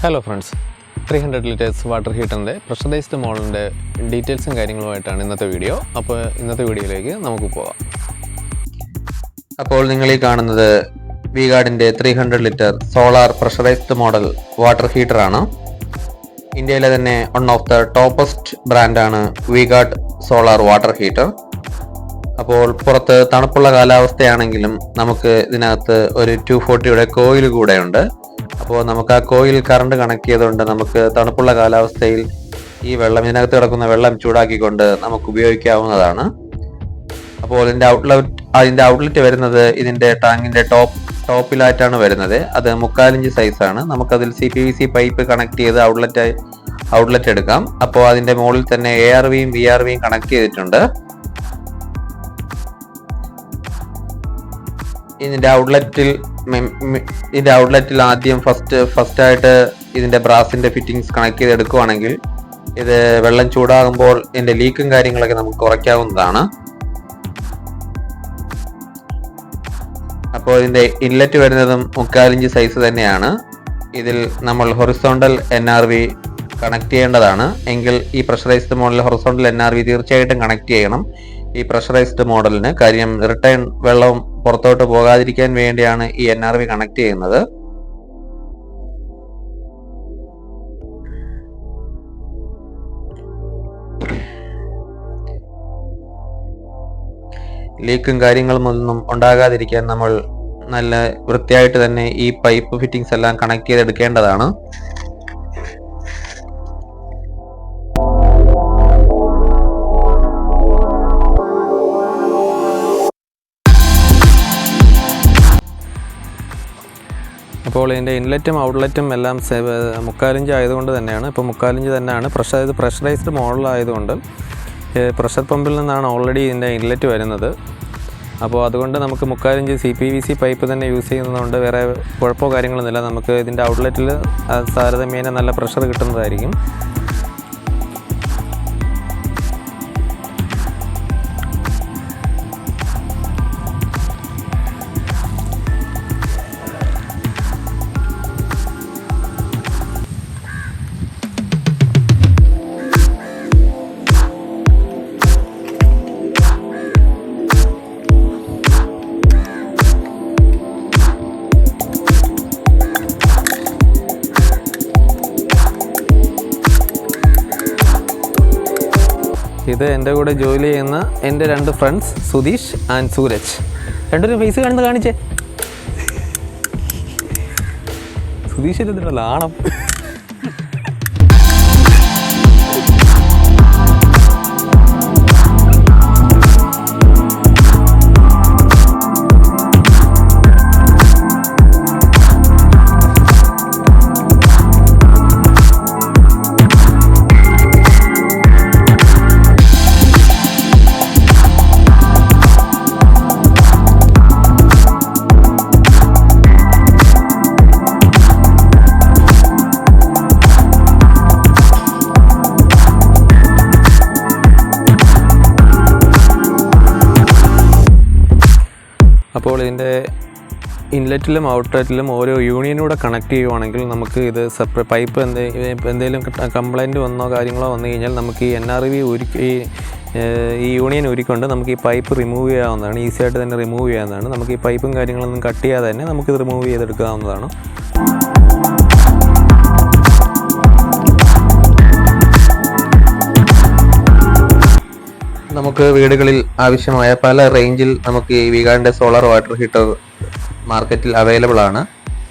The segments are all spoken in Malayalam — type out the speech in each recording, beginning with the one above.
ഹലോ ഫ്രണ്ട്സ്, 300 ലിറ്റേഴ്സ് വാട്ടർ ഹീറ്ററിൻ്റെ പ്രഷറൈസ്ഡ് മോഡലിൻ്റെ ഡീറ്റെയിൽസും കാര്യങ്ങളുമായിട്ടാണ് ഇന്നത്തെ വീഡിയോ. അപ്പോൾ ഇന്നത്തെ വീഡിയോയിലേക്ക് നമുക്ക് പോകാം. അപ്പോൾ നിങ്ങൾ ഈ കാണുന്നത് വി-ഗാർഡിൻ്റെ 300 litre solar pressurised model water ഹീറ്ററാണ്. ഇന്ത്യയിലെ തന്നെ വൺ ഓഫ് ദ ടോപ്പസ്റ്റ് ബ്രാൻഡാണ് വി-ഗാർഡ് സോളാർ വാട്ടർ ഹീറ്റർ. അപ്പോൾ പുറത്ത് തണുപ്പുള്ള കാലാവസ്ഥയാണെങ്കിലും നമുക്ക് ഇതിനകത്ത് ഒരു 240യുടെ കോയിൽ കൂടെ ഉണ്ട്. അപ്പോൾ നമുക്ക് ആ കോയിൽ കറണ്ട് കണക്ട് ചെയ്തുകൊണ്ട് നമുക്ക് തണുപ്പുള്ള കാലാവസ്ഥയിൽ ഈ വെള്ളം, ഇതിനകത്ത് കിടക്കുന്ന വെള്ളം ചൂടാക്കിക്കൊണ്ട് നമുക്ക് ഉപയോഗിക്കാവുന്നതാണ്. അപ്പോൾ അതിൻ്റെ ഔട്ട്ലെറ്റ് വരുന്നത് ഇതിൻ്റെ ടാങ്കിൻ്റെ ടോപ്പിലായിട്ടാണ് വരുന്നത്. അത് 3/4 ഇഞ്ച് സൈസാണ്. നമുക്കതിൽ CPVC പൈപ്പ് കണക്ട് ചെയ്ത് ഔട്ട്ലെറ്റ് എടുക്കാം. അപ്പോൾ അതിൻ്റെ മുകളിൽ തന്നെ ARVയും VRVയും കണക്ട് ചെയ്തിട്ടുണ്ട്. ഇതിൻ്റെ ഔട്ട്ലെറ്റിൽ ആദ്യം ഫസ്റ്റ് ആയിട്ട് ഇതിൻ്റെ ബ്രാസിൻ്റെ ഫിറ്റിങ്സ് കണക്ട് ചെയ്ത് എടുക്കുവാണെങ്കിൽ ഇത് വെള്ളം ചൂടാകുമ്പോൾ ഇതിൻ്റെ ലീക്കും കാര്യങ്ങളൊക്കെ നമുക്ക് കുറയ്ക്കാവുന്നതാണ്. അപ്പോൾ ഇതിൻ്റെ ഇൻലെറ്റ് വരുന്നതും 3/4 ഇഞ്ച് സൈസ് തന്നെയാണ്. ഇതിൽ നമ്മൾ ഹൊറിസോണ്ടൽ NRV കണക്ട് ചെയ്യേണ്ടതാണ്. എങ്കിൽ ഈ പ്രഷറൈസ്ഡ് മോഡൽ ഹൊറിസോണ്ടൽ NRV തീർച്ചയായിട്ടും കണക്ട് ചെയ്യണം ഈ പ്രഷറൈസ്ഡ് മോഡലിന്. കാര്യം റിട്ടേൺ വെള്ളം പുറത്തോട്ട് പോകാതിരിക്കാൻ വേണ്ടിയാണ് ഈ NRV കണക്ട് ചെയ്യുന്നത്. ലീക്കും കാര്യങ്ങളൊന്നും ഉണ്ടാകാതിരിക്കാൻ നമ്മൾ നല്ല വൃത്തിയായിട്ട് തന്നെ ഈ പൈപ്പ് ഫിറ്റിങ്സ് എല്ലാം കണക്ട് ചെയ്തെടുക്കേണ്ടതാണ്. അപ്പോൾ ഇതിൻ്റെ ഇൻലെറ്റും ഔട്ട്ലെറ്റും എല്ലാം 3/4 ഇഞ്ച് ആയതുകൊണ്ട് തന്നെയാണ്. ഇപ്പോൾ 3/4 ഇഞ്ച് തന്നെയാണ്. ഇത് പ്രഷറൈസ്ഡ് മോഡലായതുകൊണ്ട് പ്രഷർ പമ്പിൽ നിന്നാണ് ഓൾറെഡി ഇതിൻ്റെ ഇൻലെറ്റ് വരുന്നത്. അപ്പോൾ അതുകൊണ്ട് നമുക്ക് 3/4 ഇഞ്ച് CPVC പൈപ്പ് തന്നെ യൂസ് ചെയ്യുന്നതുകൊണ്ട് വേറെ കുഴപ്പമോ കാര്യങ്ങളൊന്നുമില്ല. നമുക്ക് ഇതിൻ്റെ ഔട്ട്ലെറ്റിൽ താരതമ്യേന നല്ല പ്രഷർ കിട്ടുന്നതായിരിക്കും. ഇത് എൻ്റെ കൂടെ ജോലി ചെയ്യുന്ന എൻ്റെ 2 ഫ്രണ്ട്സ് സുധീഷ് ആൻഡ് സൂരജ്. രണ്ടൊരു ഫേസ് കാണുന്നത് കാണിച്ചേ. സുധീഷിൻ്റെ ഇതിനുള്ള ആണം. അപ്പോൾ ഇതിൻ്റെ ഇൻലെറ്റിലും ഔട്ട്ലെറ്റിലും ഓരോ യൂണിയനൂടെ കണക്ട് ചെയ്യുവാണെങ്കിൽ നമുക്ക് ഇത് പൈപ്പ് എന്തെങ്കിലും കംപ്ലൈൻറ്റ് വന്നോ കാര്യങ്ങളോ വന്നു കഴിഞ്ഞാൽ നമുക്ക് ഈ NRV ഈ യൂണിയൻ ഉരുക്കൊണ്ട് നമുക്ക് ഈ പൈപ്പ് റിമൂവ് ചെയ്യാവുന്നതാണ്. ഈസി ആയിട്ട് തന്നെ റിമൂവ് ചെയ്യാവുന്നതാണ്. നമുക്ക് ഈ പൈപ്പും കാര്യങ്ങളൊന്നും കട്ട് ചെയ്യാതെ തന്നെ നമുക്കിത് റിമൂവ് ചെയ്തെടുക്കാവുന്നതാണ്. നമുക്ക് വീടുകളിൽ ആവശ്യമായ പല റേഞ്ചിൽ നമുക്ക് ഈ വി-ഗാർഡിൻ്റെ സോളാർ വാട്ടർ ഹീറ്റർ മാർക്കറ്റിൽ അവൈലബിൾ ആണ്.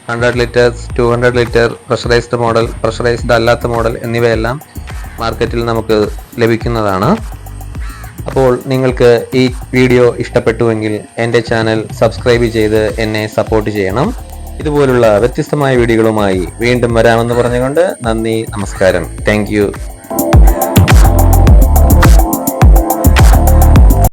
100 litres, 200 litre, pressurised model, pressurised അല്ലാത്ത മോഡൽ എന്നിവയെല്ലാം മാർക്കറ്റിൽ നമുക്ക് ലഭിക്കുന്നതാണ്. അപ്പോൾ നിങ്ങൾക്ക് ഈ വീഡിയോ ഇഷ്ടപ്പെട്ടുവെങ്കിൽ എൻ്റെ ചാനൽ സബ്സ്ക്രൈബ് ചെയ്ത് എന്നെ സപ്പോർട്ട് ചെയ്യണം. ഇതുപോലുള്ള വ്യത്യസ്തമായ വീഡിയോകളുമായി വീണ്ടും വരാമെന്ന് പറഞ്ഞുകൊണ്ട് നന്ദി, നമസ്കാരം. Thank you.